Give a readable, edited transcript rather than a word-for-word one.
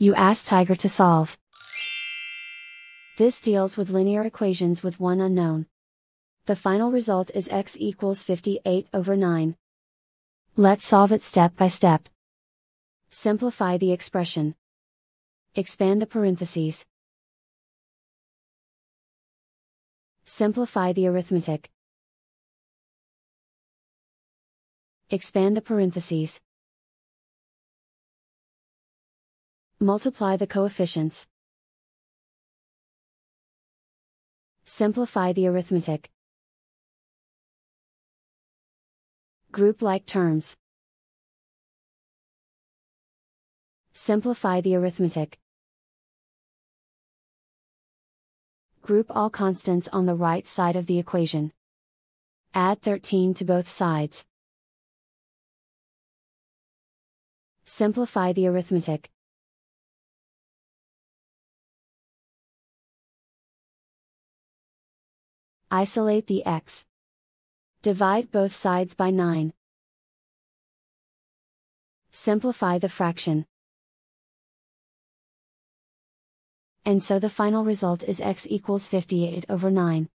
You ask Tiger to solve. This deals with linear equations with one unknown. The final result is x equals 58/9. Let's solve it step by step. Simplify the expression. Expand the parentheses. Simplify the arithmetic. Expand the parentheses. Multiply the coefficients. Simplify the arithmetic. Group like terms. Simplify the arithmetic. Group all constants on the right side of the equation. Add 13 to both sides. Simplify the arithmetic. Isolate the x. Divide both sides by 9. Simplify the fraction. And so the final result is x equals 58/9.